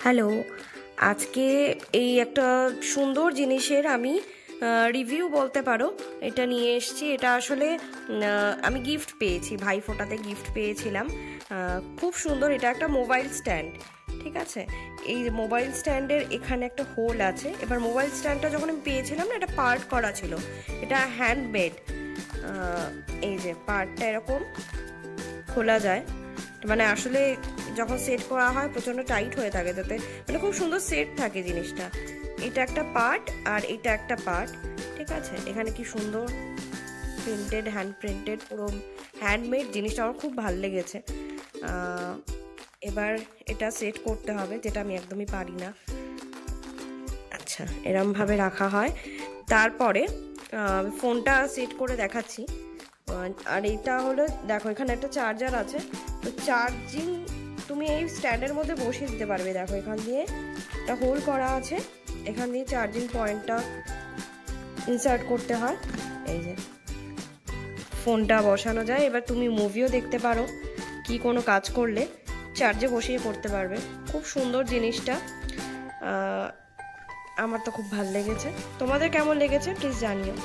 Hello, আজকে এই একটা সুন্দর জিনিসের আমি রিভিউ বলতে পারো এটা নিয়ে এসেছি। এটা আসলে আমি গিফট পেয়েছি, ভাইফোঁটাতে গিফট পেয়েছিলাম। খুব সুন্দর, এটা একটা মোবাইল স্ট্যান্ড। ঠিক আছে, এই মোবাইল স্ট্যান্ডের এখানে একটা হোল আছে। এবার মোবাইল স্ট্যান্ডটা যখন আমি পেয়েছিলাম না, এটা পার্ট করা ছিল, এটা হ্যান্ডমেড। এই যে পার্টটা এরকম খোলা যায়, মানে আসলে যখন সেট করা হয় প্রচণ্ড টাইট হয়ে থাকে, যাতে মানে খুব সুন্দর সেট থাকে জিনিসটা। এটা একটা পার্ট আর এটা একটা পার্ট। ঠিক আছে, এখানে কি সুন্দর প্রিন্টেড, হ্যান্ড প্রিন্টেড, পুরো হ্যান্ডমেড জিনিসটা আমার খুব ভালো লেগেছে। এবার এটা সেট করতে হবে, যেটা আমি একদমই পারি না। আচ্ছা, এরমভাবে রাখা হয়। তারপরে ফোনটা সেট করে দেখাচ্ছি। আর এটা হলো, দেখো এখানে একটা চার্জার আছে, তো চার্জিং তুমি এই স্ট্যান্ডের মধ্যে বসিয়ে দিতে পারবে। দেখো এখান দিয়ে একটা হোল করা আছে, এখান দিয়ে চার্জিং পয়েন্টটা ইনসার্ট করতে হয়। এই যে ফোনটা বসানো যায়। এবার তুমি মুভিও দেখতে পারো, কি কোনো কাজ করলে চার্জে বসিয়ে করতে পারবে। খুব সুন্দর জিনিসটা, আমার তো খুব ভালো লেগেছে। তোমাদের কেমন লেগেছে প্লিজ জানিও।